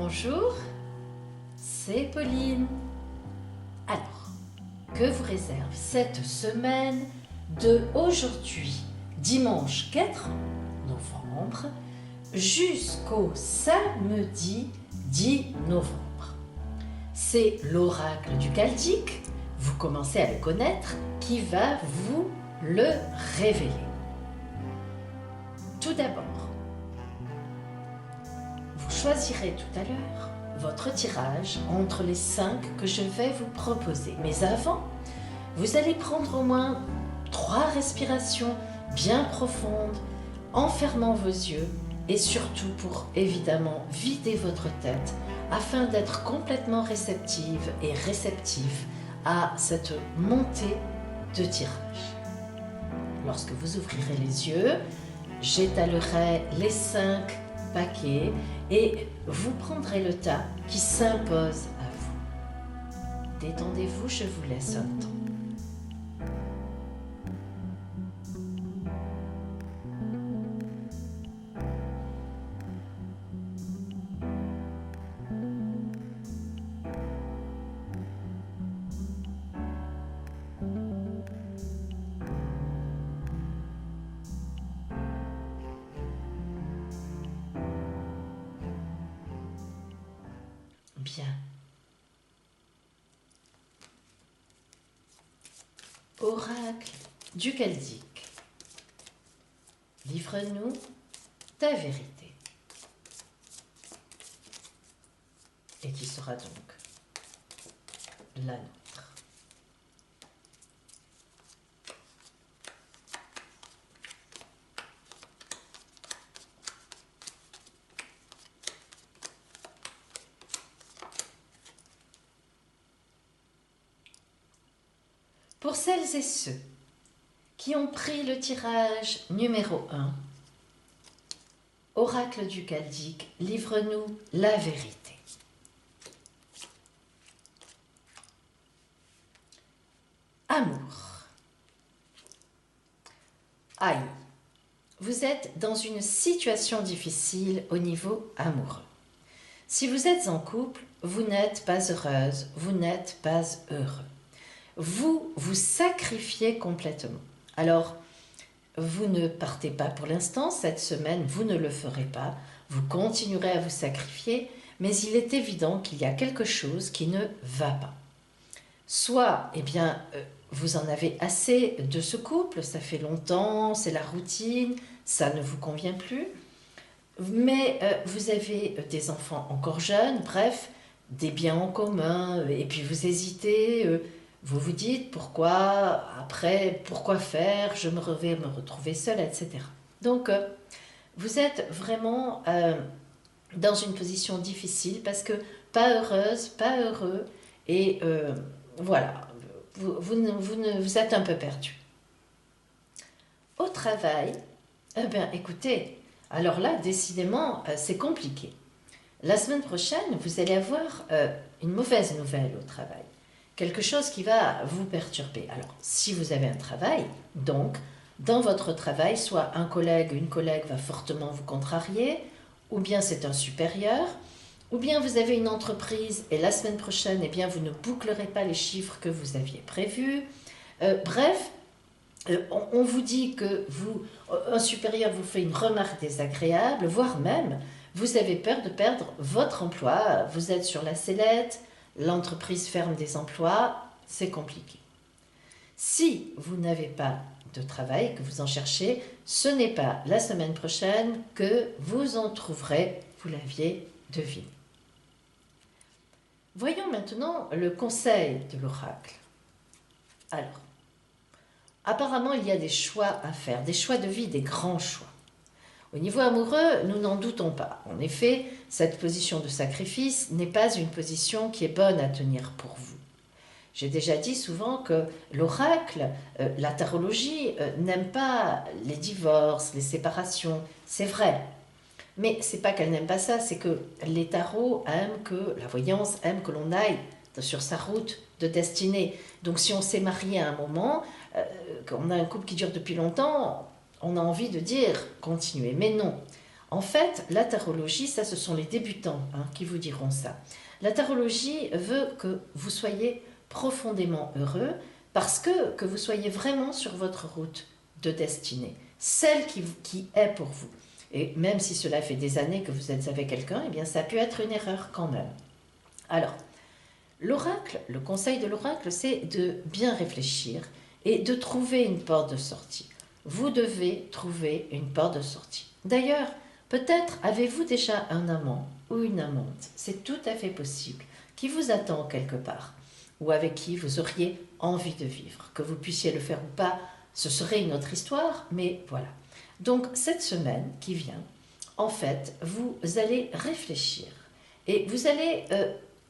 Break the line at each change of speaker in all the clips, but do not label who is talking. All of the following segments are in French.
Bonjour, c'est Pauline. Alors, que vous réserve cette semaine de aujourd'hui, dimanche 4 novembre, jusqu'au samedi 10 novembre? C'est l'oracle du Chaldnique, vous commencez à le connaître, qui va vous le révéler. Tout d'abord, vous choisirez tout à l'heure votre tirage entre les 5 que je vais vous proposer. Mais avant, vous allez prendre au moins 3 respirations bien profondes en fermant vos yeux et surtout pour évidemment vider votre tête afin d'être complètement réceptive et réceptif à cette montée de tirage. Lorsque vous ouvrirez les yeux, j'étalerai les 5 paquets et vous prendrez le tas qui s'impose à vous. Détendez-vous, je vous laisse un temps. Bien. Oracle du Chaldnique, livre-nous ta vérité. Et qui sera donc la nôtre. Pour celles et ceux qui ont pris le tirage numéro 1, Oracle du Chaldnique, livre-nous la vérité. Amour. Aïe, vous êtes dans une situation difficile au niveau amoureux. Si vous êtes en couple, vous n'êtes pas heureuse, vous n'êtes pas heureux. Vous vous sacrifiez complètement. Alors, vous ne partez pas pour l'instant, cette semaine, vous ne le ferez pas, vous continuerez à vous sacrifier, mais il est évident qu'il y a quelque chose qui ne va pas. Soit, vous en avez assez de ce couple, ça fait longtemps, c'est la routine, ça ne vous convient plus, mais vous avez des enfants encore jeunes, bref, des biens en commun, et puis vous hésitez, vous vous dites pourquoi faire, je vais me retrouver seule, etc. Donc, vous êtes vraiment dans une position difficile parce que pas heureuse, pas heureux, et voilà, vous êtes un peu perdu. Au travail, écoutez, alors là, décidément, c'est compliqué. La semaine prochaine, vous allez avoir une mauvaise nouvelle au travail. Quelque chose qui va vous perturber. Alors, si vous avez un travail, donc, dans votre travail, soit un collègue, une collègue va fortement vous contrarier, ou bien c'est un supérieur, ou bien vous avez une entreprise et la semaine prochaine, vous ne bouclerez pas les chiffres que vous aviez prévus. Bref, on vous dit que un supérieur vous fait une remarque désagréable, voire même, vous avez peur de perdre votre emploi, vous êtes sur la sellette, l'entreprise ferme des emplois, c'est compliqué. Si vous n'avez pas de travail, que vous en cherchez, ce n'est pas la semaine prochaine que vous en trouverez, vous l'aviez deviné. Voyons maintenant le conseil de l'oracle. Alors, apparemment, il y a des choix à faire, des choix de vie, des grands choix. Au niveau amoureux, nous n'en doutons pas. En effet, cette position de sacrifice n'est pas une position qui est bonne à tenir pour vous. J'ai déjà dit souvent que l'oracle, la tarologie, n'aime pas les divorces, les séparations. C'est vrai. Mais c'est pas qu'elle n'aime pas ça, c'est que les tarots aiment que, la voyance aime que l'on aille sur sa route de destinée. Donc si on s'est marié à un moment, qu'on a un couple qui dure depuis longtemps, on a envie de dire continuer. Mais non. En fait, la tarologie, ça ce sont les débutants qui vous diront ça. La tarologie veut que vous soyez profondément heureux parce que vous soyez vraiment sur votre route de destinée, celle qui est pour vous. Et même si cela fait des années que vous êtes avec quelqu'un, eh bien ça peut être une erreur quand même. Alors, l'oracle, le conseil de l'oracle, c'est de bien réfléchir et de trouver une porte de sortie. Vous devez trouver une porte de sortie. D'ailleurs, peut-être avez-vous déjà un amant ou une amante, c'est tout à fait possible, qui vous attend quelque part, ou avec qui vous auriez envie de vivre. Que vous puissiez le faire ou pas, ce serait une autre histoire, mais voilà. Donc cette semaine qui vient, en fait, vous allez réfléchir et vous allez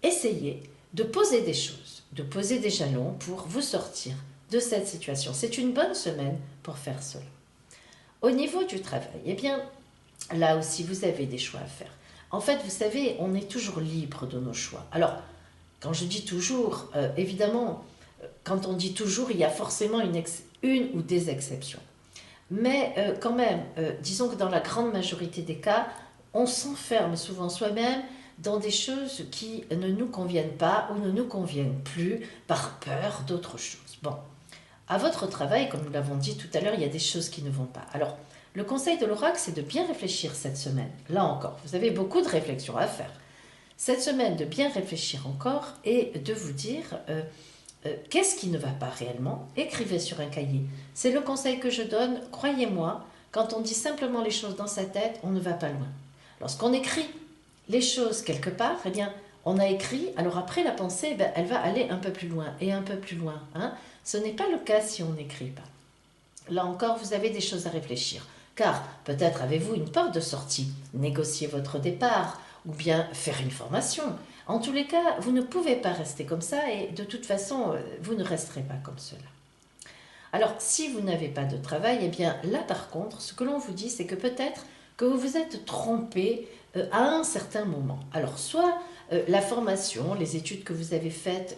essayer de poser des choses, de poser des jalons pour vous sortir de cette situation. C'est une bonne semaine pour faire cela. Au niveau du travail, eh bien, là aussi, vous avez des choix à faire. En fait, vous savez, on est toujours libre de nos choix. Alors, quand je dis toujours, évidemment, quand on dit toujours, il y a forcément une ou des exceptions. Mais quand même, disons que dans la grande majorité des cas, on s'enferme souvent soi-même dans des choses qui ne nous conviennent pas ou ne nous conviennent plus par peur d'autre chose. Bon, à votre travail, comme nous l'avons dit tout à l'heure, il y a des choses qui ne vont pas. Alors, le conseil de l'oracle, c'est de bien réfléchir cette semaine. Là encore, vous avez beaucoup de réflexions à faire. Cette semaine, de bien réfléchir encore et de vous dire qu'est-ce qui ne va pas réellement. Écrivez sur un cahier. C'est le conseil que je donne. Croyez-moi, quand on dit simplement les choses dans sa tête, on ne va pas loin. Lorsqu'on écrit les choses quelque part, eh bien, on a écrit, alors après la pensée, elle va aller un peu plus loin et un peu plus loin. Ce n'est pas le cas si on n'écrit pas. Là encore, vous avez des choses à réfléchir. Car peut-être avez-vous une porte de sortie, négocier votre départ ou bien faire une formation. En tous les cas, vous ne pouvez pas rester comme ça et de toute façon, vous ne resterez pas comme cela. Alors, si vous n'avez pas de travail, eh bien là par contre, ce que l'on vous dit, c'est que peut-être que vous vous êtes trompé à un certain moment. Alors, soit la formation, les études que vous avez faites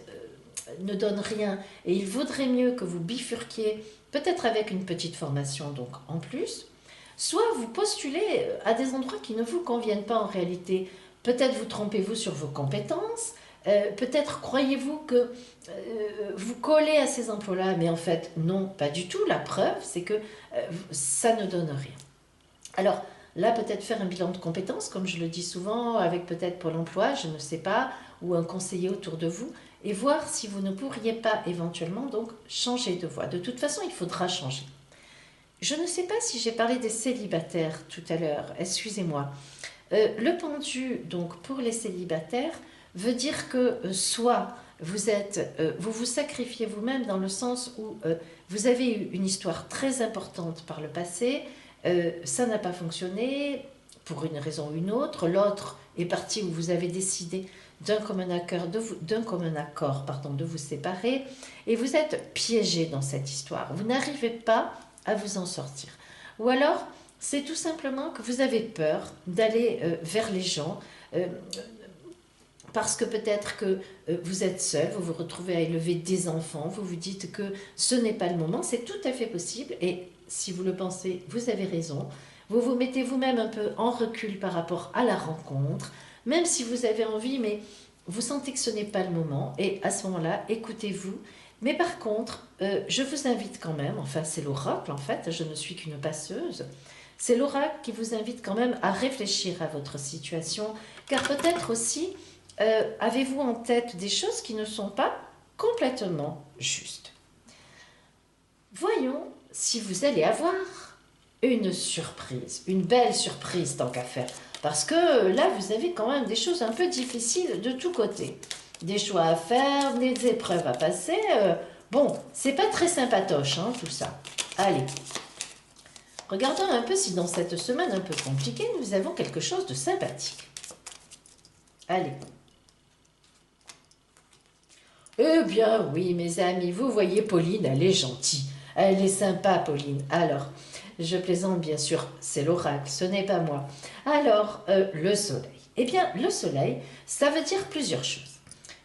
ne donnent rien et il vaudrait mieux que vous bifurquiez, peut-être avec une petite formation donc en plus, soit vous postulez à des endroits qui ne vous conviennent pas en réalité. Peut-être vous trompez-vous sur vos compétences, peut-être croyez-vous que vous collez à ces emplois-là, mais en fait non, pas du tout. La preuve, c'est que ça ne donne rien. Alors là, peut-être faire un bilan de compétences, comme je le dis souvent, avec peut-être Pôle emploi, je ne sais pas, ou un conseiller autour de vous, et voir si vous ne pourriez pas éventuellement donc changer de voie. De toute façon, il faudra changer. Je ne sais pas si j'ai parlé des célibataires tout à l'heure, excusez-moi. Le pendu, donc pour les célibataires, veut dire que soit vous vous sacrifiez vous-même dans le sens où vous avez eu une histoire très importante par le passé, ça n'a pas fonctionné pour une raison ou une autre, l'autre est parti où vous avez décidé d'un commun accord de vous séparer et vous êtes piégé dans cette histoire. Vous n'arrivez pas à vous en sortir. Ou alors, c'est tout simplement que vous avez peur d'aller vers les gens parce que peut-être que vous êtes seul, vous vous retrouvez à élever des enfants, vous vous dites que ce n'est pas le moment, c'est tout à fait possible et si vous le pensez, vous avez raison. Vous vous mettez vous-même un peu en recul par rapport à la rencontre, même si vous avez envie, mais vous sentez que ce n'est pas le moment et à ce moment-là, écoutez-vous. Mais par contre, je vous invite quand même, enfin c'est l'oracle en fait, je ne suis qu'une passeuse, c'est l'oracle qui vous invite quand même à réfléchir à votre situation, car peut-être aussi avez-vous en tête des choses qui ne sont pas complètement justes. Voyons si vous allez avoir une surprise, une belle surprise tant qu'à faire, parce que là vous avez quand même des choses un peu difficiles de tous côtés. Des choix à faire, des épreuves à passer. Bon, c'est pas très sympatoche, tout ça. Allez, regardons un peu si dans cette semaine un peu compliquée, nous avons quelque chose de sympathique. Allez. Eh bien, oui, mes amis, vous voyez, Pauline, elle est gentille. Elle est sympa, Pauline. Alors, je plaisante, bien sûr, c'est l'oracle, ce n'est pas moi. Alors, le soleil. Eh bien, le soleil, ça veut dire plusieurs choses.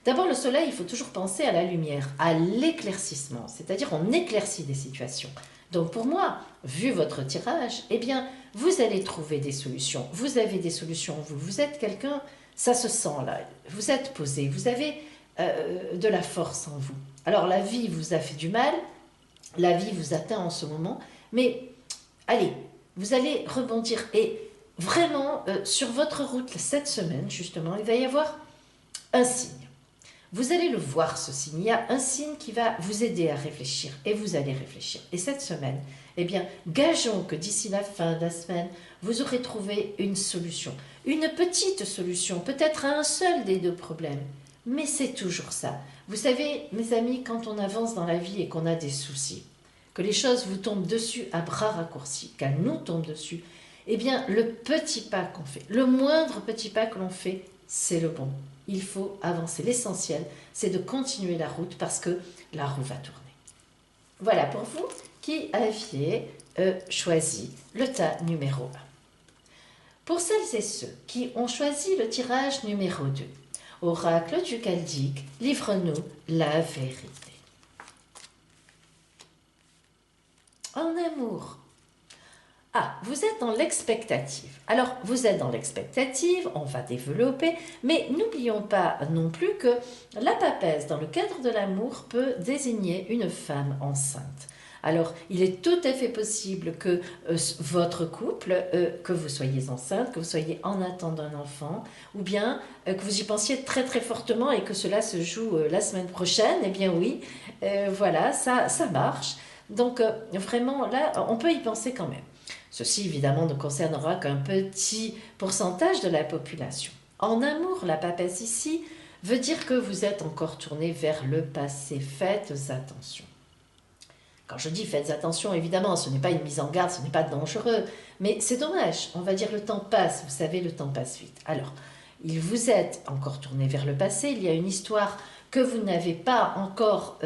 D'abord, le soleil, il faut toujours penser à la lumière, à l'éclaircissement, c'est-à-dire on éclaircit des situations. Donc pour moi, vu votre tirage, eh bien, vous allez trouver des solutions. Vous avez des solutions, vous êtes quelqu'un, ça se sent là, vous êtes posé, vous avez de la force en vous. Alors la vie vous a fait du mal, la vie vous atteint en ce moment, mais allez, vous allez rebondir. Et vraiment, sur votre route cette semaine, justement, il va y avoir un signe. Vous allez le voir, ce signe. Il y a un signe qui va vous aider à réfléchir et vous allez réfléchir. Et cette semaine, eh bien, gageons que d'ici la fin de la semaine, vous aurez trouvé une solution. Une petite solution, peut-être à un seul des deux problèmes. Mais c'est toujours ça. Vous savez, mes amis, quand on avance dans la vie et qu'on a des soucis, que les choses vous tombent dessus à bras raccourcis, qu'elles nous tombent dessus, eh bien, le petit pas qu'on fait, le moindre petit pas que l'on fait, c'est le bon. Il faut avancer. L'essentiel, c'est de continuer la route parce que la roue va tourner. Voilà pour vous qui aviez choisi le tas numéro 1. Pour celles et ceux qui ont choisi le tirage numéro 2, Oracle du Chaldéque, livre-nous la vérité. En amour. Ah, vous êtes dans l'expectative. Alors, vous êtes dans l'expectative, on va développer, mais n'oublions pas non plus que la papesse, dans le cadre de l'amour, peut désigner une femme enceinte. Alors, il est tout à fait possible que votre couple, que vous soyez enceinte, que vous soyez en attente d'un enfant, ou bien que vous y pensiez très très fortement et que cela se joue la semaine prochaine. Eh bien oui, voilà, ça marche. Donc, vraiment, là, on peut y penser quand même. Ceci, évidemment, ne concernera qu'un petit pourcentage de la population. En amour, la papesse ici veut dire que vous êtes encore tourné vers le passé. Faites attention. Quand je dis faites attention, évidemment, ce n'est pas une mise en garde, ce n'est pas dangereux, mais c'est dommage. On va dire le temps passe, vous savez, le temps passe vite. Alors, vous êtes encore tourné vers le passé, il y a une histoire que vous n'avez pas encore,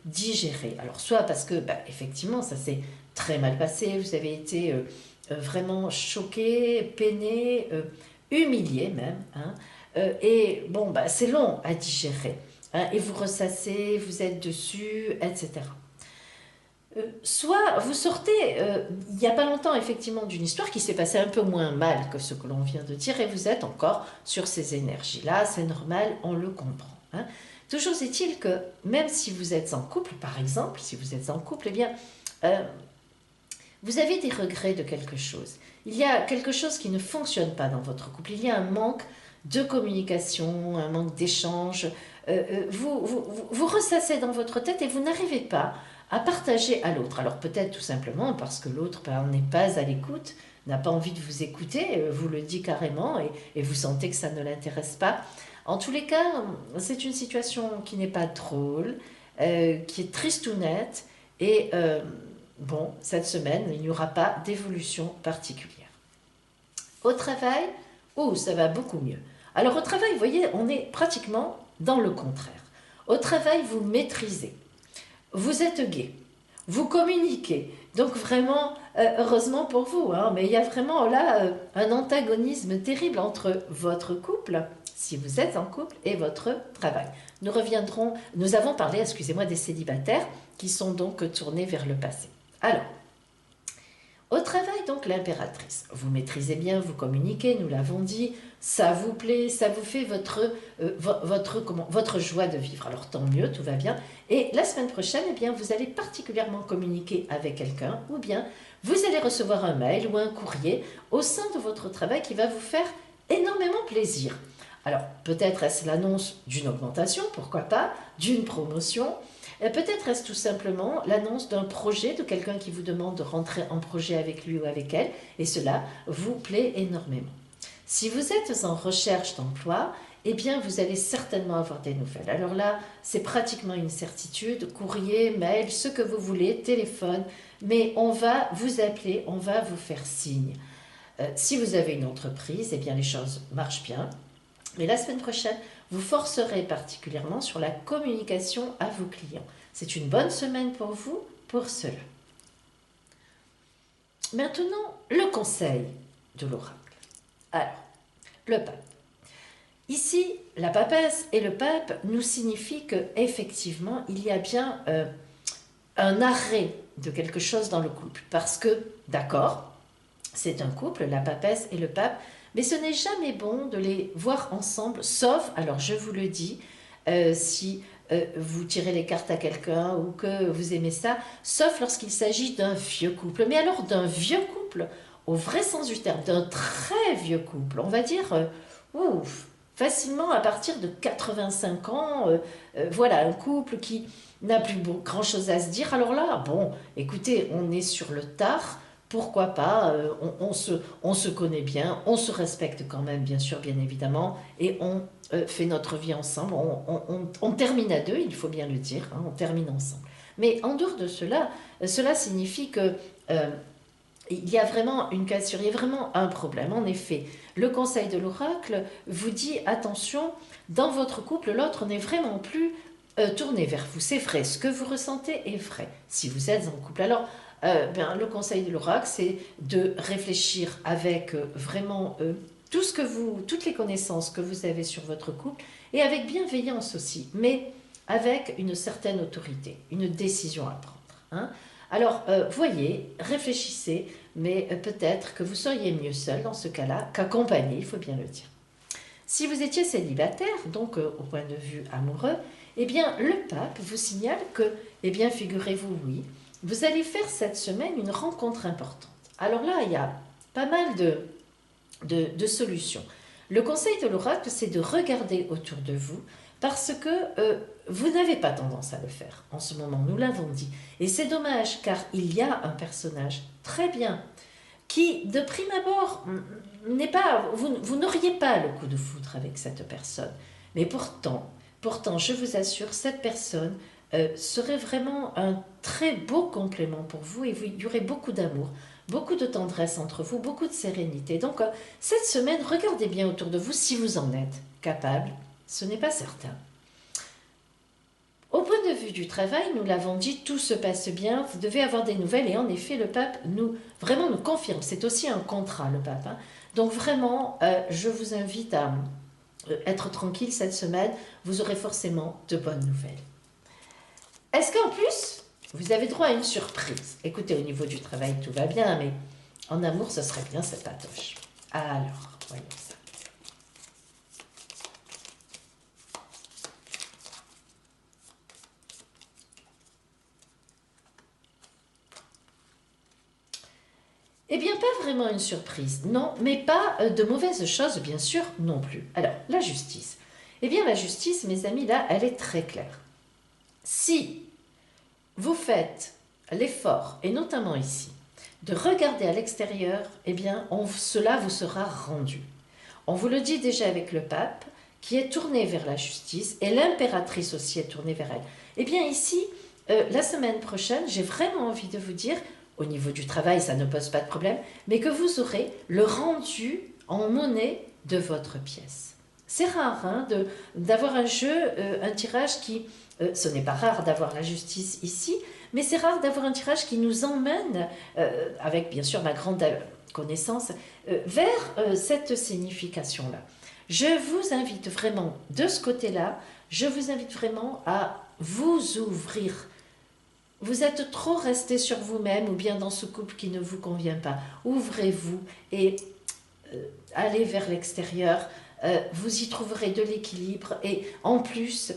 digérée. Alors, soit parce que, effectivement, ça s'est très mal passé, vous avez été vraiment choqué, peiné, humilié même, hein, et bon, c'est long à digérer, hein, et vous ressassez, vous êtes dessus, etc. Soit vous sortez, il n'y a pas longtemps effectivement, d'une histoire qui s'est passée un peu moins mal que ce que l'on vient de dire, et vous êtes encore sur ces énergies-là, c'est normal, on le comprend. Hein. Toujours est-il que même si vous êtes en couple, par exemple, si vous êtes en couple, eh bien, vous avez des regrets de quelque chose. Il y a quelque chose qui ne fonctionne pas dans votre couple, il y a un manque de communication, un manque d'échange, vous ressassez dans votre tête et vous n'arrivez pas à partager à l'autre. Alors peut-être tout simplement parce que l'autre n'est pas à l'écoute, n'a pas envie de vous écouter, vous le dit carrément et vous sentez que ça ne l'intéresse pas. En tous les cas, c'est une situation qui n'est pas drôle, qui est tristounette et bon, cette semaine, il n'y aura pas d'évolution particulière. Au travail, ça va beaucoup mieux. Alors au travail, vous voyez, on est pratiquement dans le contraire. Au travail, vous maîtrisez. Vous êtes gai, vous communiquez, donc vraiment, heureusement pour vous, hein, mais il y a vraiment là un antagonisme terrible entre votre couple, si vous êtes en couple, et votre travail. Nous avons parlé, excusez-moi, des célibataires qui sont donc tournés vers le passé. Alors, au travail, donc, l'impératrice, vous maîtrisez bien, vous communiquez, nous l'avons dit, ça vous plaît, ça vous fait votre joie de vivre. Alors tant mieux, tout va bien. Et la semaine prochaine, eh bien, vous allez particulièrement communiquer avec quelqu'un, ou bien vous allez recevoir un mail ou un courrier au sein de votre travail qui va vous faire énormément plaisir. Alors peut-être est-ce l'annonce d'une augmentation, pourquoi pas, d'une promotion. Peut-être est-ce tout simplement l'annonce d'un projet, de quelqu'un qui vous demande de rentrer en projet avec lui ou avec elle, et cela vous plaît énormément. Si vous êtes en recherche d'emploi, eh bien vous allez certainement avoir des nouvelles. Alors là, c'est pratiquement une certitude, courrier, mail, ce que vous voulez, téléphone, mais on va vous appeler, on va vous faire signe. Si vous avez une entreprise, eh bien les choses marchent bien. Mais la semaine prochaine, vous forcerez particulièrement sur la communication à vos clients. C'est une bonne semaine pour vous, pour cela. Maintenant, le conseil de l'oracle. Alors, le pape. Ici, la papesse et le pape nous signifient qu'effectivement, il y a bien un arrêt de quelque chose dans le couple. Parce que, d'accord, c'est un couple, la papesse et le pape, mais ce n'est jamais bon de les voir ensemble, sauf, alors je vous le dis, si vous tirez les cartes à quelqu'un ou que vous aimez ça, sauf lorsqu'il s'agit d'un vieux couple. Mais alors d'un vieux couple, au vrai sens du terme, d'un très vieux couple, on va dire, ouf, facilement à partir de 85 ans, voilà, un couple qui n'a plus grand-chose à se dire. Alors là, bon, écoutez, on est sur le tard, pourquoi pas, on se connaît bien, on se respecte quand même, bien sûr, bien évidemment, et on fait notre vie ensemble, on termine à deux, il faut bien le dire, hein, on termine ensemble. Mais en dehors de cela, cela signifie que il y a vraiment une cassure, il y a vraiment un problème. En effet, le conseil de l'oracle vous dit attention, dans votre couple, l'autre n'est vraiment plus tourné vers vous. C'est vrai, ce que vous ressentez est vrai si vous êtes en couple. Alors, le conseil de l'oracle, c'est de réfléchir avec vraiment toutes les connaissances que vous avez sur votre couple et avec bienveillance aussi, mais avec une certaine autorité, une décision à prendre. Hein. Alors, voyez, réfléchissez, mais peut-être que vous seriez mieux seul dans ce cas-là qu'accompagné, il faut bien le dire. Si vous étiez célibataire, donc au point de vue amoureux, eh bien, le pape vous signale que, eh bien, figurez-vous, oui, vous allez faire cette semaine une rencontre importante. Alors là, il y a pas mal de solutions. Le conseil de l'oracle, c'est de regarder autour de vous parce que vous n'avez pas tendance à le faire en ce moment, nous l'avons dit. Et c'est dommage car il y a un personnage très bien qui, de prime abord, n'est pas, vous n'auriez pas le coup de foudre avec cette personne. Mais pourtant, je vous assure, cette personne serait vraiment un très beau complément pour vous et il y aurait beaucoup d'amour, beaucoup de tendresse entre vous, beaucoup de sérénité. Donc, cette semaine, regardez bien autour de vous si vous en êtes capable. Ce n'est pas certain. Au point de vue du travail, nous l'avons dit, tout se passe bien, vous devez avoir des nouvelles et en effet, le pape nous confirme. C'est aussi un contrat, le pape. Hein. Donc vraiment, je vous invite à être tranquille cette semaine, vous aurez forcément de bonnes nouvelles. Est-ce qu'en plus, vous avez droit à une surprise? Écoutez, au niveau du travail, tout va bien, mais en amour, ce serait bien cette patoche. Alors, voyons ça. Eh bien, pas vraiment une surprise, non, mais pas de mauvaises choses, bien sûr, non plus. Alors, la justice. Eh bien, la justice, mes amis, là, elle est très claire. Si vous faites l'effort, et notamment ici, de regarder à l'extérieur, eh bien, cela vous sera rendu. On vous le dit déjà avec le pape, qui est tourné vers la justice, et l'impératrice aussi est tournée vers elle. Eh bien, ici, la semaine prochaine, j'ai vraiment envie de vous dire, au niveau du travail, ça ne pose pas de problème, mais que vous aurez le rendu en monnaie de votre pièce. C'est rare hein, d'avoir un jeu, un tirage qui... ce n'est pas rare d'avoir la justice ici, mais c'est rare d'avoir un tirage qui nous emmène, avec bien sûr ma grande connaissance, vers cette signification-là. Je vous invite vraiment, de ce côté-là, je vous invite vraiment à vous ouvrir. Vous êtes trop resté sur vous-même ou bien dans ce couple qui ne vous convient pas. Ouvrez-vous et allez vers l'extérieur. Vous y trouverez de l'équilibre et en plus,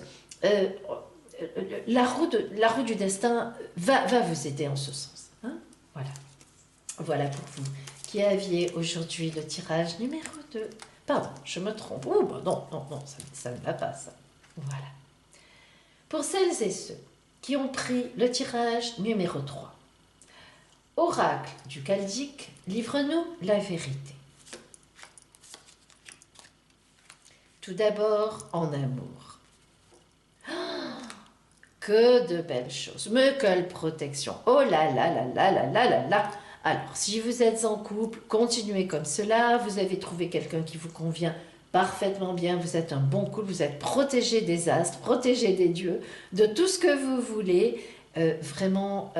la roue du destin va vous aider en ce sens. Hein, voilà. Voilà pour vous qui aviez aujourd'hui le tirage numéro 2. Pardon, je me trompe. Oh, bah non, ça ne va pas ça. Voilà. Pour celles et ceux qui ont pris le tirage numéro 3. Oracle du Chaldéque, livre-nous la vérité. Tout d'abord, en amour. Que de belles choses, mais quelle protection. Oh là là là là là là là là. Alors, si vous êtes en couple, continuez comme cela. Vous avez trouvé quelqu'un qui vous convient parfaitement bien. Vous êtes un bon couple, vous êtes protégé des astres, protégé des dieux, de tout ce que vous voulez. Vraiment,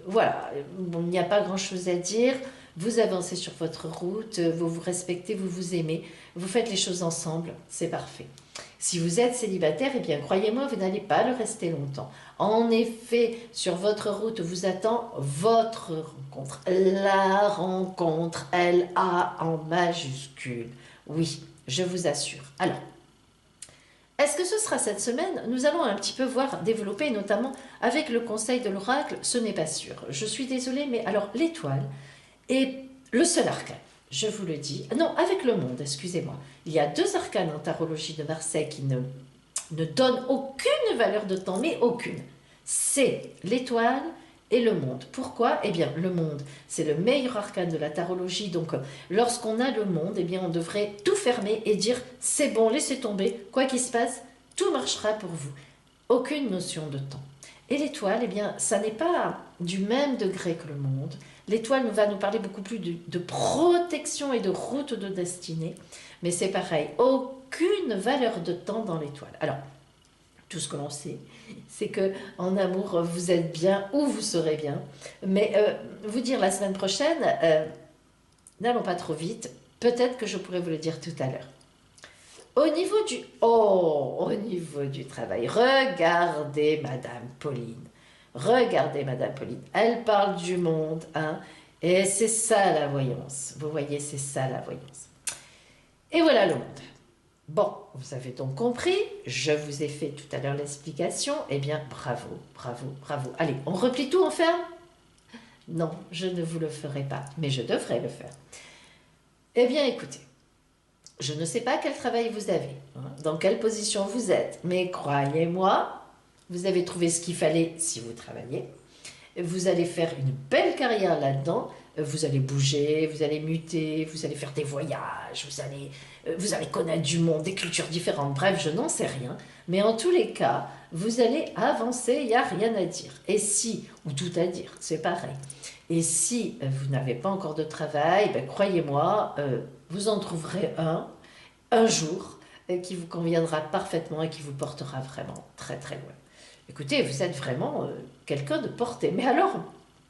voilà, bon, il n'y a pas grand-chose à dire. Vous avancez sur votre route, vous vous respectez, vous vous aimez. Vous faites les choses ensemble, c'est parfait. Si vous êtes célibataire, eh bien, croyez-moi, vous n'allez pas le rester longtemps. En effet, sur votre route vous attend votre rencontre. La rencontre, L-A en majuscule. Oui, je vous assure. Alors, est-ce que ce sera cette semaine? Nous allons un petit peu voir développer, notamment avec le conseil de l'oracle, ce n'est pas sûr. Je suis désolée, mais alors l'étoile est le seul arcane. Je vous le dis. Non, avec le monde, excusez-moi. Il y a deux arcanes en tarologie de Marseille qui ne donnent aucune valeur de temps, mais aucune. C'est l'étoile et le monde. Pourquoi? Eh bien, le monde, c'est le meilleur arcane de la tarologie. Donc, lorsqu'on a le monde, eh bien, on devrait tout fermer et dire c'est bon, laissez tomber, quoi qu'il se passe, tout marchera pour vous. Aucune notion de temps. Et l'étoile, eh bien, ça n'est pas du même degré que le monde. L'étoile va nous parler beaucoup plus de protection et de route de destinée. Mais c'est pareil, aucune valeur de temps dans l'étoile. Alors, tout ce que l'on sait, c'est que en amour, vous êtes bien ou vous serez bien. Mais vous dire la semaine prochaine, n'allons pas trop vite. Peut-être que je pourrais vous le dire tout à l'heure. Au niveau du travail, regardez Madame Pauline. Regardez Madame Pauline. Elle parle du monde, hein. Et c'est ça la voyance. Vous voyez, c'est ça la voyance. Et voilà le monde. Bon, vous avez donc compris, je vous ai fait tout à l'heure l'explication, eh bien bravo, bravo, bravo. Allez, on replie tout, on ferme? Non, je ne vous le ferai pas, mais je devrais le faire. Eh bien écoutez, je ne sais pas quel travail vous avez, hein, dans quelle position vous êtes, mais croyez-moi, vous avez trouvé ce qu'il fallait si vous travaillez. Vous allez faire une belle carrière là-dedans, vous allez bouger, vous allez muter, vous allez faire des voyages, vous allez connaître du monde, des cultures différentes, bref, je n'en sais rien. Mais en tous les cas, vous allez avancer, il n'y a rien à dire. Et si, ou tout à dire, c'est pareil. Et si vous n'avez pas encore de travail, ben, croyez-moi, vous en trouverez un jour, qui vous conviendra parfaitement et qui vous portera vraiment très très loin. Écoutez, vous êtes vraiment quelqu'un de porté. Mais alors,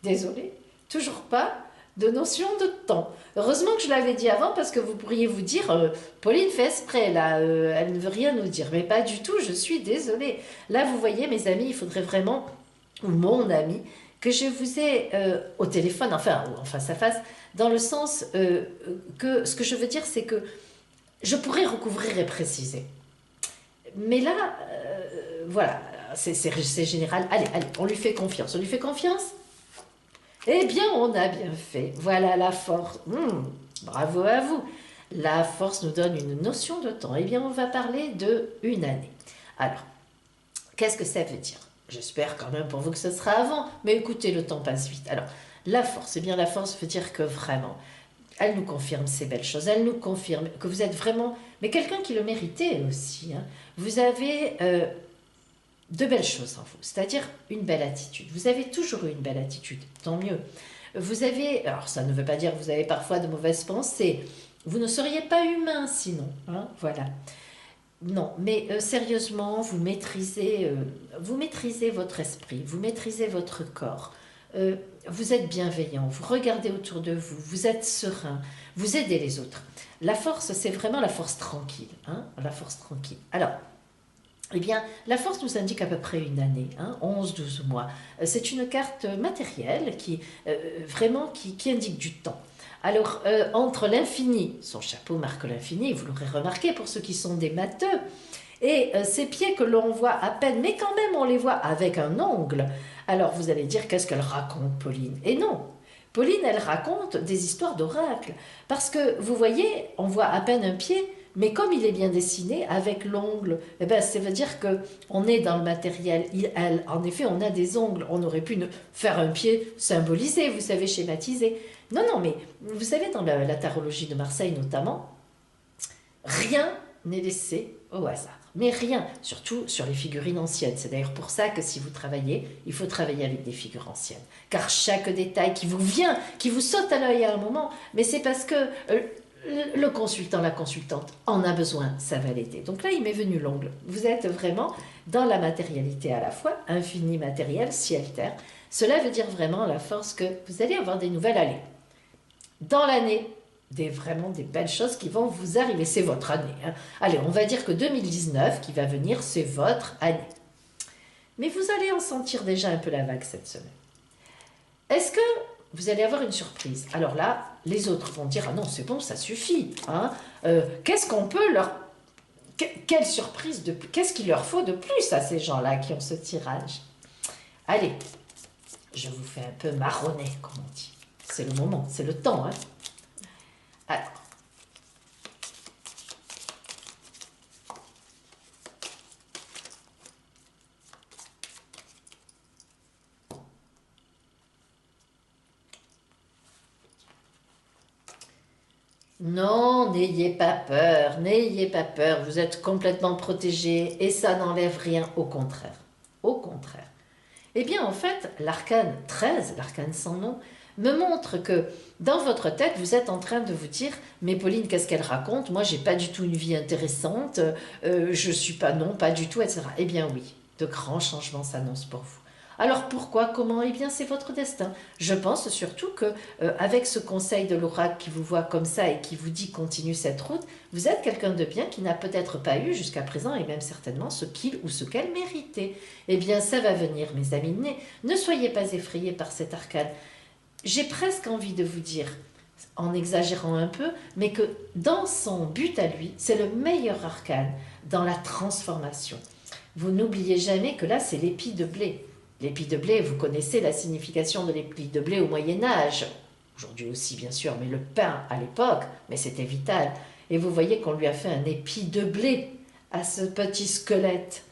désolé, toujours pas de notion de temps. Heureusement que je l'avais dit avant, parce que vous pourriez vous dire, Pauline fait exprès, là, elle ne veut rien nous dire. Mais pas du tout, je suis désolée. Là, vous voyez, mes amis, il faudrait vraiment, ou mon ami, que je vous ai au téléphone, enfin, ou en face à face, dans le sens que ce que je veux dire, c'est que je pourrais recouvrir et préciser. Mais là, voilà, c'est général. Allez, on lui fait confiance. On lui fait confiance? Eh bien, on a bien fait. Voilà la force. Bravo à vous. La force nous donne une notion de temps. Eh bien, on va parler de une année. Alors, qu'est-ce que ça veut dire? J'espère quand même pour vous que ce sera avant. Mais écoutez, le temps passe vite. Alors, la force, eh bien, la force veut dire que vraiment, elle nous confirme ces belles choses. Elle nous confirme que vous êtes vraiment, mais quelqu'un qui le méritait aussi, hein. Vous avez de belles choses en vous, c'est-à-dire une belle attitude. Vous avez toujours eu une belle attitude, tant mieux. Vous avez, alors ça ne veut pas dire que vous avez parfois de mauvaises pensées. Vous ne seriez pas humain sinon, hein, voilà. Non, mais sérieusement, vous maîtrisez votre esprit, vous maîtrisez votre corps. Vous êtes bienveillant, vous regardez autour de vous, vous êtes serein, vous aidez les autres. La force, c'est vraiment la force tranquille, hein, la force tranquille. Alors, eh bien, la force nous indique à peu près une année, hein, 11-12 mois. C'est une carte matérielle qui, vraiment, qui indique du temps. Alors, entre l'infini, son chapeau marque l'infini, vous l'aurez remarqué pour ceux qui sont des matheux, et ces pieds que l'on voit à peine, mais quand même on les voit avec un ongle. Alors vous allez dire, qu'est-ce qu'elle raconte, Pauline? Et non, Pauline, elle raconte des histoires d'oracles. Parce que, vous voyez, on voit à peine un pied, mais comme il est bien dessiné, avec l'ongle, eh ben, ça veut dire qu'on est dans le matériel. En effet, on a des ongles. On aurait pu faire un pied symbolisé, vous savez, schématisé. Non, non, mais vous savez, dans la tarologie de Marseille notamment, rien n'est laissé au hasard. Mais rien, surtout sur les figurines anciennes. C'est d'ailleurs pour ça que si vous travaillez, il faut travailler avec des figures anciennes. Car chaque détail qui vous vient, qui vous saute à l'œil à un moment, mais c'est parce que le consultant, la consultante en a besoin, ça va l'aider. Donc là, il m'est venu l'ongle. Vous êtes vraiment dans la matérialité à la fois, infini matériel, ciel-terre. Cela veut dire vraiment la force que vous allez avoir des nouvelles allées. Dans l'année, vraiment des belles choses qui vont vous arriver. C'est votre année, hein. Allez, on va dire que 2019 qui va venir, c'est votre année. Mais vous allez en sentir déjà un peu la vague cette semaine. Est-ce que vous allez avoir une surprise? Alors là, les autres vont dire, ah non, c'est bon, ça suffit. Hein. Qu'est-ce qu'on peut leur... Quelle surprise de plus? Qu'est-ce qu'il leur faut de plus à ces gens-là qui ont ce tirage? Allez, je vous fais un peu marronner, comme on dit. C'est le moment, c'est le temps. Hein. Alors, non, n'ayez pas peur, n'ayez pas peur, vous êtes complètement protégé et ça n'enlève rien, au contraire. Au contraire. Eh bien, en fait, l'arcane 13, l'arcane sans nom, me montre que dans votre tête, vous êtes en train de vous dire « Mais Pauline, qu'est-ce qu'elle raconte? Moi, j'ai pas du tout une vie intéressante, je suis pas, non, pas du tout, etc. » Eh bien oui, de grands changements s'annoncent pour vous. Alors pourquoi, comment? Eh bien c'est votre destin. Je pense surtout que avec ce conseil de l'oracle qui vous voit comme ça et qui vous dit continue cette route, vous êtes quelqu'un de bien qui n'a peut-être pas eu jusqu'à présent et même certainement ce qu'il ou ce qu'elle méritait. Eh bien ça va venir mes amis. Ne soyez pas effrayés par cet arcane. J'ai presque envie de vous dire, en exagérant un peu, mais que dans son but à lui, c'est le meilleur arcane dans la transformation. Vous n'oubliez jamais que là c'est l'épi de blé. L'épi de blé, vous connaissez la signification de l'épi de blé au Moyen-Âge. Aujourd'hui aussi, bien sûr, mais le pain à l'époque, mais c'était vital. Et vous voyez qu'on lui a fait un épi de blé à ce petit squelette.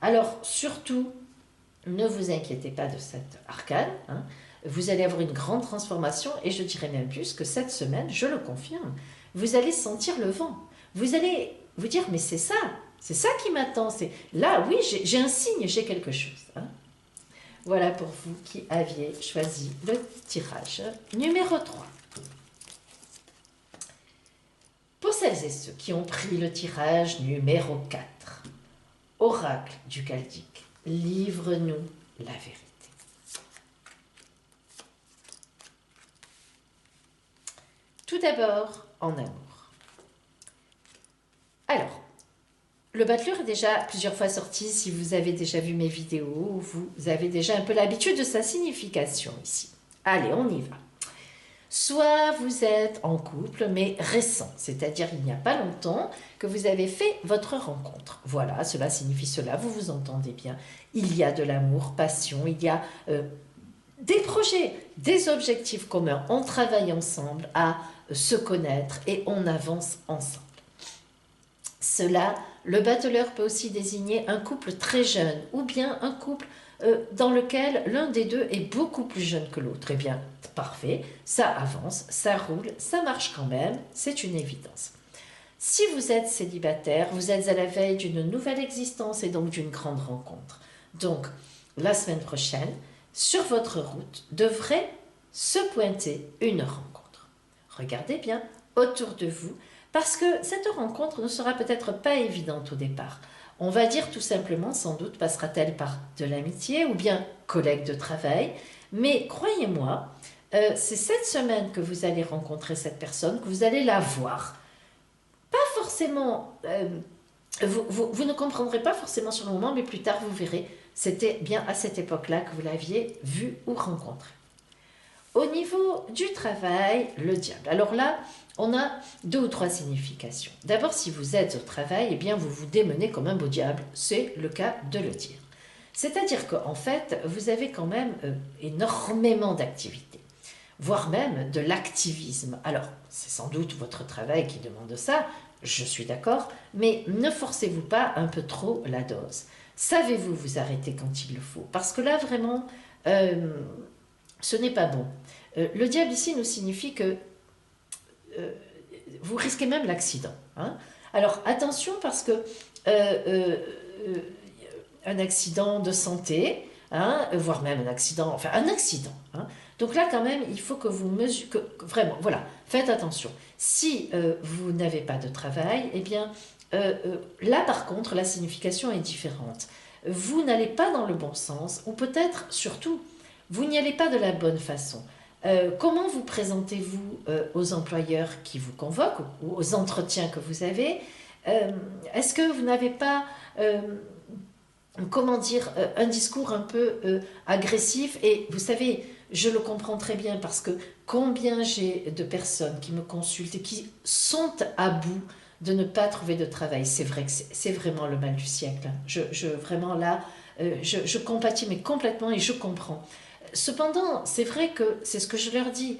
Alors, surtout, ne vous inquiétez pas de cette arcane. Hein. Vous allez avoir une grande transformation et je dirais même plus que cette semaine, je le confirme, vous allez sentir le vent. Vous allez vous dire, mais c'est ça qui m'attend. Là, oui, j'ai un signe, j'ai quelque chose. Hein. Voilà pour vous qui aviez choisi le tirage numéro 3. Pour celles et ceux qui ont pris le tirage numéro 4, Oracle du Chaldéque, livre-nous la vérité. Tout d'abord, en amour. Alors, le battleur est déjà plusieurs fois sorti. Si vous avez déjà vu mes vidéos, vous avez déjà un peu l'habitude de sa signification ici. Allez, on y va. Soit vous êtes en couple, mais récent, c'est-à-dire il n'y a pas longtemps que vous avez fait votre rencontre. Voilà, cela signifie cela, vous vous entendez bien. Il y a de l'amour, passion, il y a des projets, des objectifs communs. On travaille ensemble à se connaître et on avance ensemble. Cela, le battleur peut aussi désigner un couple très jeune ou bien un couple dans lequel l'un des deux est beaucoup plus jeune que l'autre. Eh bien, parfait, ça avance, ça roule, ça marche quand même, c'est une évidence. Si vous êtes célibataire, vous êtes à la veille d'une nouvelle existence et donc d'une grande rencontre. Donc, la semaine prochaine, sur votre route, devrait se pointer une rencontre. Regardez bien autour de vous, parce que cette rencontre ne sera peut-être pas évidente au départ. On va dire tout simplement, sans doute, passera-t-elle par de l'amitié ou bien collègue de travail. Mais croyez-moi, c'est cette semaine que vous allez rencontrer cette personne, que vous allez la voir. Pas forcément, vous ne comprendrez pas forcément sur le moment, mais plus tard vous verrez, c'était bien à cette époque-là que vous l'aviez vu ou rencontré. Au niveau du travail, le diable. Alors là, on a 2 ou 3 significations. D'abord, si vous êtes au travail, eh bien vous vous démenez comme un beau diable, c'est le cas de le dire. C'est-à-dire qu'en fait, vous avez quand même énormément d'activités, voire même de l'activisme. Alors, c'est sans doute votre travail qui demande ça, je suis d'accord, mais ne forcez-vous pas un peu trop la dose. Savez-vous vous arrêter quand il le faut? Parce que là, vraiment, ce n'est pas bon. Le diable ici nous signifie que vous risquez même l'accident. Hein. Alors attention parce que un accident de santé, hein, voire même un accident, hein. Donc là quand même, il faut que vous mesurez, vraiment, voilà, faites attention. Si vous n'avez pas de travail, eh bien là par contre, la signification est différente. Vous n'allez pas dans le bon sens, ou peut-être surtout, vous n'y allez pas de la bonne façon. Comment vous présentez-vous aux employeurs qui vous convoquent ou aux entretiens que vous avez? Est-ce que vous n'avez pas comment dire, un discours un peu agressif. Et vous savez, je le comprends très bien parce que combien j'ai de personnes qui me consultent et qui sont à bout de ne pas trouver de travail. C'est vrai que c'est vraiment le mal du siècle. Vraiment là, je compatis mais complètement et je comprends. Cependant, c'est vrai que c'est ce que je leur dis.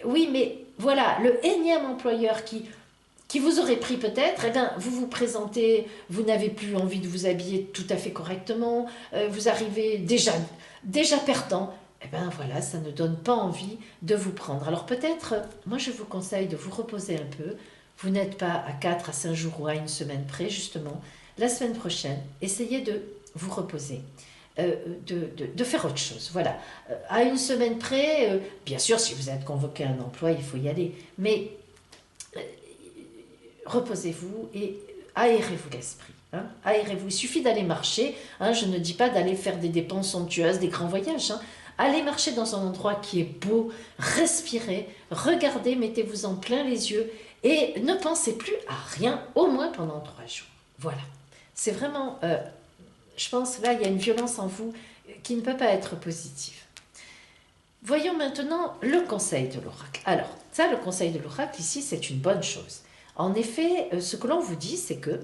Oui, mais voilà, le énième employeur qui vous aurait pris peut-être, eh bien, vous vous présentez, vous n'avez plus envie de vous habiller tout à fait correctement, vous arrivez déjà perdant, eh bien voilà, ça ne donne pas envie de vous prendre. Alors peut-être, moi je vous conseille de vous reposer un peu, vous n'êtes pas à 4 à 5 jours ou à une semaine près, justement. La semaine prochaine, essayez de vous reposer. De faire autre chose. Voilà. À une semaine près, bien sûr, si vous êtes convoqué à un emploi, il faut y aller. Mais reposez-vous et aérez-vous l'esprit. Hein. Aérez-vous. Il suffit d'aller marcher. Hein. Je ne dis pas d'aller faire des dépenses somptueuses, des grands voyages. Hein. Allez marcher dans un endroit qui est beau, respirez, regardez, mettez-vous en plein les yeux et ne pensez plus à rien, au moins pendant 3 jours. Voilà. C'est vraiment, je pense, là, il y a une violence en vous qui ne peut pas être positive. Voyons maintenant le conseil de l'oracle. Alors, ça, le conseil de l'oracle, ici, c'est une bonne chose. En effet, ce que l'on vous dit, c'est que,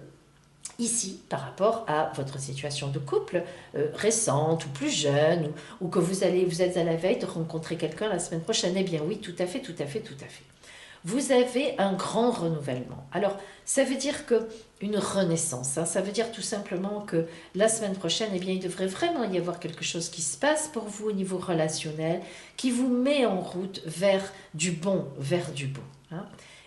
ici, par rapport à votre situation de couple récente ou plus jeune, ou que vous êtes à la veille de rencontrer quelqu'un la semaine prochaine, eh bien oui, tout à fait, tout à fait, tout à fait. Vous avez un grand renouvellement. Alors, ça veut dire que une renaissance, hein, ça veut dire tout simplement que la semaine prochaine, eh bien, il devrait vraiment y avoir quelque chose qui se passe pour vous au niveau relationnel, qui vous met en route vers du bon, vers du beau. Hein.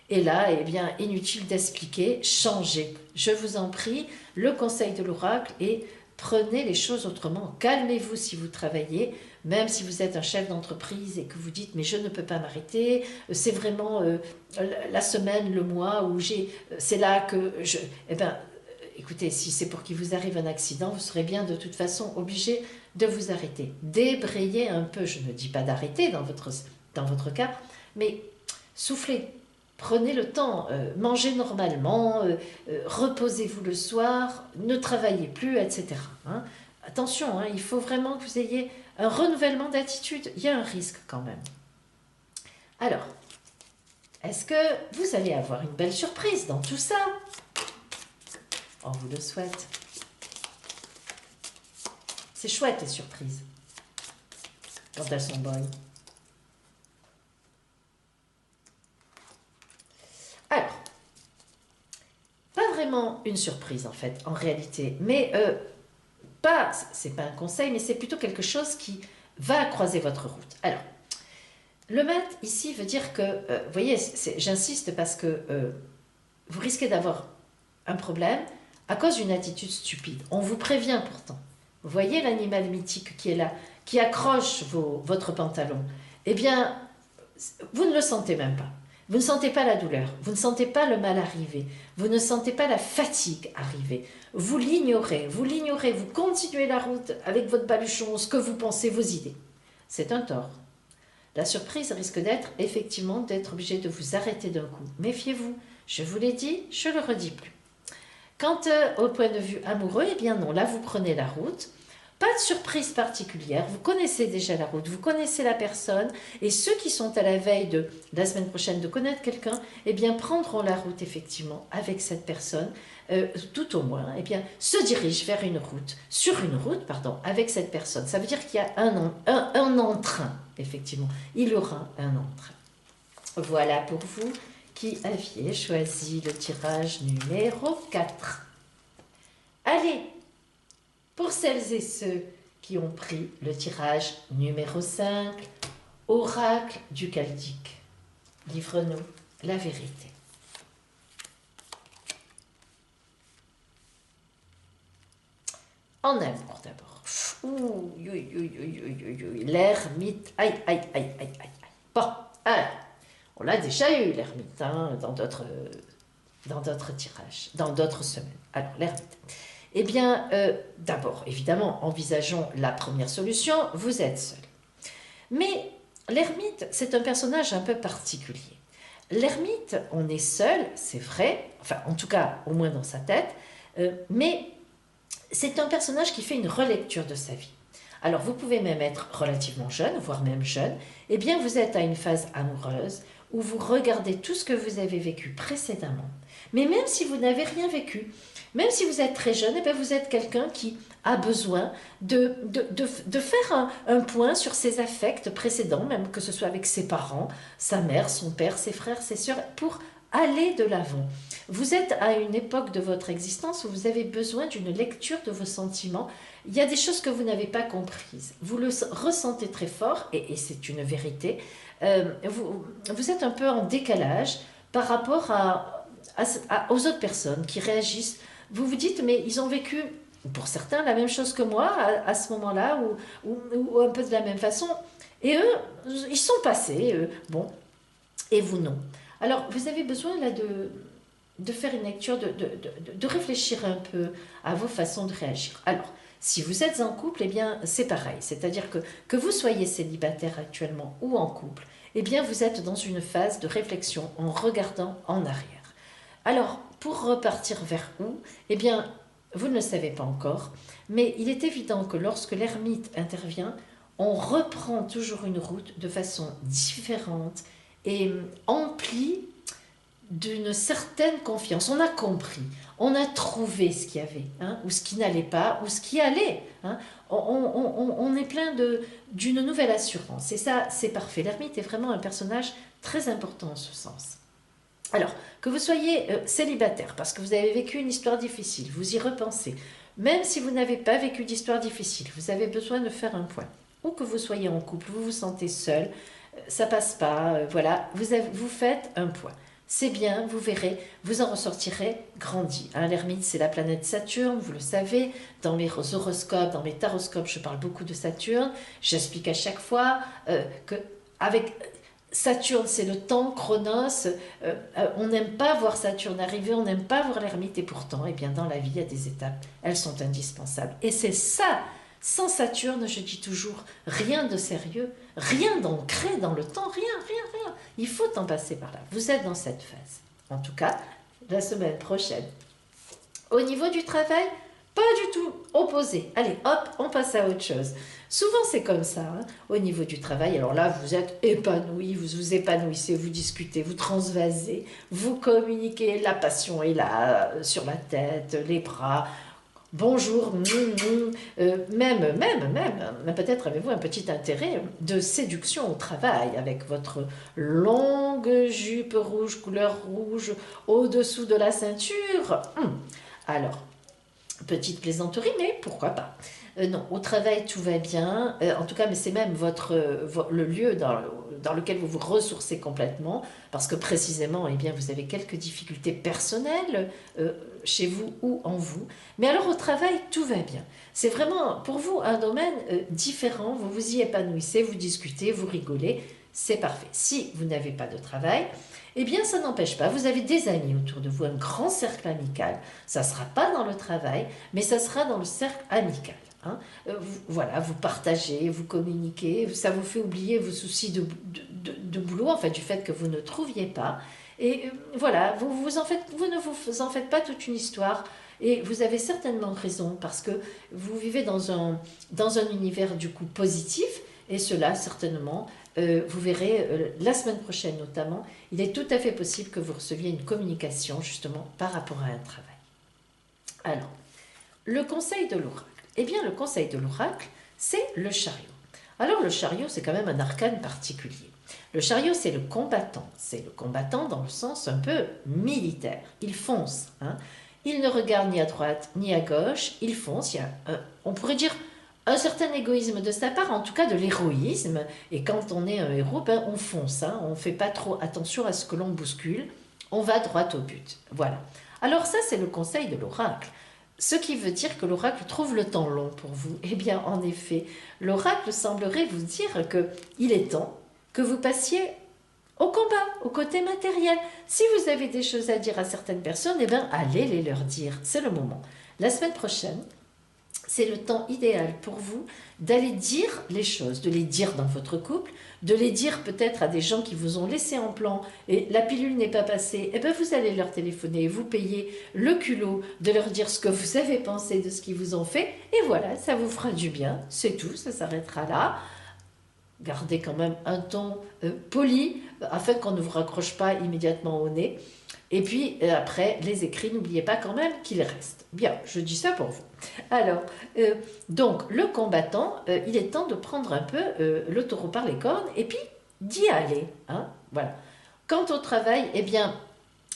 Et là, eh bien, inutile d'expliquer, changez. Je vous en prie, le conseil de l'oracle est prenez les choses autrement. Calmez-vous si vous travaillez, même si vous êtes un chef d'entreprise et que vous dites mais je ne peux pas m'arrêter, c'est vraiment la semaine, le mois où c'est là que je... Eh bien, écoutez, si c'est pour qu'il vous arrive un accident, vous serez bien de toute façon obligé de vous arrêter. Débrayez un peu, je ne dis pas d'arrêter dans votre cas, mais soufflez. Prenez le temps, mangez normalement, reposez-vous le soir, ne travaillez plus, etc. Hein. Attention, hein, il faut vraiment que vous ayez un renouvellement d'attitude. Il y a un risque quand même. Alors, est-ce que vous allez avoir une belle surprise dans tout ça? On vous le souhaite. C'est chouette les surprises, quand elles sont bonnes. Alors, pas vraiment une surprise en fait, en réalité, mais c'est pas un conseil, mais c'est plutôt quelque chose qui va croiser votre route. Alors, le mat ici veut dire que, vous voyez, j'insiste parce que vous risquez d'avoir un problème à cause d'une attitude stupide. On vous prévient pourtant. Vous voyez l'animal mythique qui est là, qui accroche votre pantalon. Eh bien, vous ne le sentez même pas. Vous ne sentez pas la douleur, vous ne sentez pas le mal arriver, vous ne sentez pas la fatigue arriver. Vous l'ignorez, vous continuez la route avec votre baluchon, ce que vous pensez, vos idées. C'est un tort. La surprise risque d'être effectivement d'être obligé de vous arrêter d'un coup. Méfiez-vous, je vous l'ai dit, je le redis plus. Quant au point de vue amoureux, eh bien non, là vous prenez la route. Pas de surprise particulière, vous connaissez déjà la route, vous connaissez la personne, et ceux qui sont à la veille de la semaine prochaine de connaître quelqu'un, eh bien prendront la route effectivement avec cette personne, tout au moins, eh bien se dirigent vers sur une route, pardon, avec cette personne. Ça veut dire qu'il y a un entrain, effectivement, il y aura un entrain. Voilà pour vous qui aviez choisi le tirage numéro 4. Allez! Pour celles et ceux qui ont pris le tirage numéro 5, Oracle du Chaldéque, livre-nous la vérité. En amour d'abord. Ouh, l'ermite. Aïe, aïe, aïe, aïe, aïe. Bon, alors, on l'a déjà eu, l'ermite, hein, dans d'autres tirages, dans d'autres semaines. Alors, l'ermite. Eh bien, d'abord, évidemment, envisageons la première solution, vous êtes seul. Mais l'ermite, c'est un personnage un peu particulier. L'ermite, on est seul, c'est vrai, enfin, en tout cas, au moins dans sa tête, mais c'est un personnage qui fait une relecture de sa vie. Alors vous pouvez même être relativement jeune, voire même jeune, et bien vous êtes à une phase amoureuse où vous regardez tout ce que vous avez vécu précédemment. Mais même si vous n'avez rien vécu, même si vous êtes très jeune, et bien vous êtes quelqu'un qui a besoin de faire un point sur ses affects précédents, même que ce soit avec ses parents, sa mère, son père, ses frères, ses sœurs, pour aller de l'avant. Vous êtes à une époque de votre existence où vous avez besoin d'une lecture de vos sentiments. Il y a des choses que vous n'avez pas comprises. Vous le ressentez très fort, et c'est une vérité. Vous êtes un peu en décalage par rapport aux autres personnes qui réagissent. Vous vous dites, mais ils ont vécu, pour certains, la même chose que moi à ce moment-là, ou un peu de la même façon. Et eux, ils sont passés, bon, et vous non. Alors, vous avez besoin là de faire une lecture, de réfléchir un peu à vos façons de réagir. Alors, si vous êtes en couple, eh bien, c'est pareil. C'est-à-dire que vous soyez célibataire actuellement ou en couple, eh bien, vous êtes dans une phase de réflexion en regardant en arrière. Alors, pour repartir vers où? Eh bien, vous ne le savez pas encore, mais il est évident que lorsque l'ermite intervient, on reprend toujours une route de façon différente et emplie d'une certaine confiance. On a compris, on a trouvé ce qu'il y avait, hein, ou ce qui n'allait pas, ou ce qui allait. Hein. On est plein d'une nouvelle assurance. Et ça, c'est parfait. L'ermite est vraiment un personnage très important en ce sens. Alors, que vous soyez célibataire, parce que vous avez vécu une histoire difficile, vous y repensez, même si vous n'avez pas vécu d'histoire difficile, vous avez besoin de faire un point. Ou que vous soyez en couple, vous vous sentez seul, ça passe pas, voilà, vous faites un point. C'est bien, vous verrez, vous en ressortirez grandi. Hein, l'ermite, c'est la planète Saturne, vous le savez. Dans mes horoscopes, dans mes taroscopes, je parle beaucoup de Saturne. J'explique à chaque fois que avec Saturne, c'est le temps, Chronos. On n'aime pas voir Saturne arriver, on n'aime pas voir l'ermite. Et pourtant, eh bien, dans la vie, il y a des étapes. Elles sont indispensables. Et c'est ça. Sans Saturne, je dis toujours, rien de sérieux, rien d'ancré dans le temps, rien. Il faut en passer par là. Vous êtes dans cette phase. En tout cas, la semaine prochaine. Au niveau du travail, pas du tout opposé. Allez, hop, on passe à autre chose. Souvent, c'est comme ça, hein, au niveau du travail. Alors là, vous êtes épanoui, vous vous épanouissez, vous discutez, vous transvasez, vous communiquez, la passion est là, sur la tête, les bras. Bonjour, même, peut-être avez-vous un petit intérêt de séduction au travail avec votre longue jupe rouge, couleur rouge, au-dessous de la ceinture. Alors, petite plaisanterie, mais pourquoi pas. Non, au travail, tout va bien. En tout cas, mais c'est même le lieu dans lequel vous vous ressourcez complètement, parce que précisément, eh bien, vous avez quelques difficultés personnelles chez vous ou en vous. Mais alors, au travail, tout va bien. C'est vraiment, pour vous, un domaine différent. Vous vous y épanouissez, vous discutez, vous rigolez. C'est parfait. Si vous n'avez pas de travail, eh bien, ça n'empêche pas. Vous avez des amis autour de vous, un grand cercle amical. Ça ne sera pas dans le travail, mais ça sera dans le cercle amical. Hein. Voilà, vous partagez, vous communiquez, ça vous fait oublier vos soucis de boulot, en fait, du fait que vous ne trouviez pas. Et voilà, vous ne vous en faites pas toute une histoire. Et vous avez certainement raison, parce que vous vivez dans un univers du coup positif, et cela certainement, vous verrez la semaine prochaine notamment, il est tout à fait possible que vous receviez une communication justement par rapport à un travail. Alors, le conseil de l'oracle. Eh bien, le conseil de l'oracle, c'est le chariot. Alors, le chariot, c'est quand même un arcane particulier. Le chariot, c'est le combattant. C'est le combattant dans le sens un peu militaire. Il fonce. Hein. Il ne regarde ni à droite ni à gauche. Il fonce. Il y a, on pourrait dire, un certain égoïsme de sa part, en tout cas de l'héroïsme. Et quand on est un héros, ben, on fonce. Hein. On ne fait pas trop attention à ce que l'on bouscule. On va droit au but. Voilà. Alors ça, c'est le conseil de l'oracle. Ce qui veut dire que l'oracle trouve le temps long pour vous. Eh bien, en effet, l'oracle semblerait vous dire qu'il est temps que vous passiez au combat, au côté matériel. Si vous avez des choses à dire à certaines personnes, eh bien, allez les leur dire. C'est le moment. La semaine prochaine, c'est le temps idéal pour vous d'aller dire les choses, de les dire dans votre couple, de les dire peut-être à des gens qui vous ont laissé en plan et la pilule n'est pas passée, et bien vous allez leur téléphoner, vous payez le culot de leur dire ce que vous avez pensé de ce qu'ils vous ont fait, et voilà, ça vous fera du bien, c'est tout, ça s'arrêtera là. Gardez quand même un ton poli, afin qu'on ne vous raccroche pas immédiatement au nez. Et puis après, les écrits, n'oubliez pas quand même qu'il reste. Bien, je dis ça pour vous. Alors, donc, le combattant, il est temps de prendre un peu le taureau par les cornes et puis d'y aller. Hein, voilà. Quant au travail, eh bien,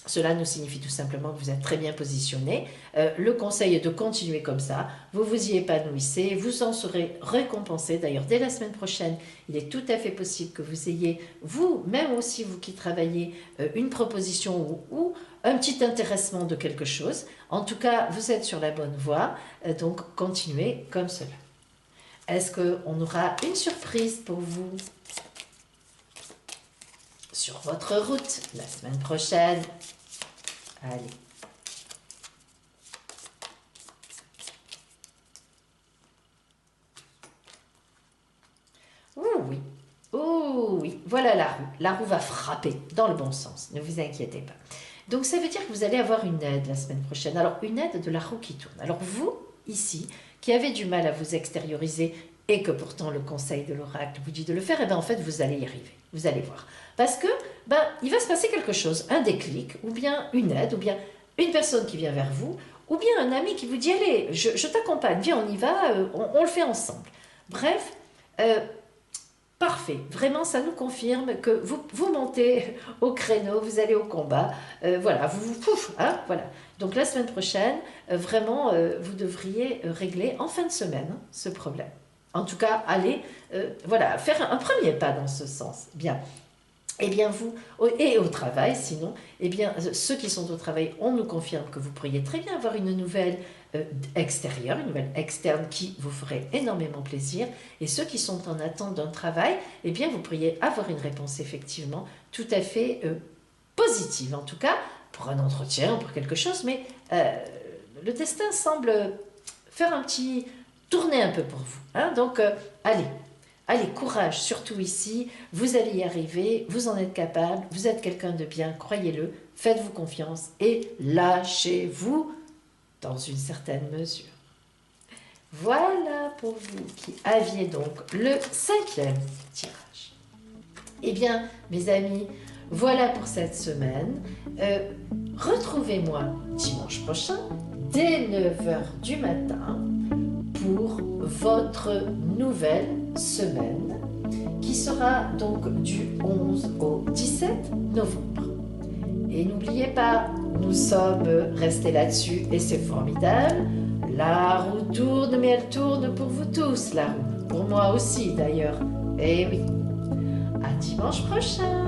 cela nous signifie tout simplement que vous êtes très bien positionné. Le conseil est de continuer comme ça. Vous vous y épanouissez, vous en serez récompensé. D'ailleurs, dès la semaine prochaine, il est tout à fait possible que vous ayez, vous, même aussi vous qui travaillez, une proposition ou un petit intéressement de quelque chose. En tout cas, vous êtes sur la bonne voie, donc continuez comme cela. Est-ce qu'on aura une surprise pour vous sur votre route la semaine prochaine? Allez. Oh oui, oh oui, voilà la roue. La roue va frapper dans le bon sens, ne vous inquiétez pas. Donc ça veut dire que vous allez avoir une aide la semaine prochaine. Alors une aide de la roue qui tourne. Alors vous, ici, qui avez du mal à vous extérioriser et que pourtant le conseil de l'oracle vous dit de le faire, et bien en fait vous allez y arriver. Vous allez voir. Parce que, il va se passer quelque chose, un déclic, ou bien une aide, ou bien une personne qui vient vers vous, ou bien un ami qui vous dit, allez, je t'accompagne, viens, on y va, on le fait ensemble. Bref, parfait. Vraiment, ça nous confirme que vous montez au créneau, vous allez au combat, voilà, pouf, hein, voilà. Donc la semaine prochaine, vraiment, vous devriez régler en fin de semaine ce problème. En tout cas, allez, voilà, faire un premier pas dans ce sens. Bien. Eh bien, vous, et au travail, sinon, eh bien, ceux qui sont au travail, on nous confirme que vous pourriez très bien avoir une nouvelle extérieure, une nouvelle externe qui vous ferait énormément plaisir. Et ceux qui sont en attente d'un travail, eh bien, vous pourriez avoir une réponse effectivement tout à fait positive, en tout cas, pour un entretien, pour quelque chose. Mais le destin semble faire un petit tourner un peu pour vous. Hein. Donc, allez, courage, surtout ici, vous allez y arriver, vous en êtes capable, vous êtes quelqu'un de bien, croyez-le, faites-vous confiance et lâchez-vous dans une certaine mesure. Voilà pour vous qui aviez donc le 5e tirage. Eh bien, mes amis, voilà pour cette semaine. Retrouvez-moi dimanche prochain, dès 9h du matin, pour votre nouvelle semaine qui sera donc du 11 au 17 novembre. Et n'oubliez pas, nous sommes restés là-dessus et c'est formidable. La roue tourne, mais elle tourne pour vous tous, la roue. Pour moi aussi d'ailleurs. Eh oui. À dimanche prochain.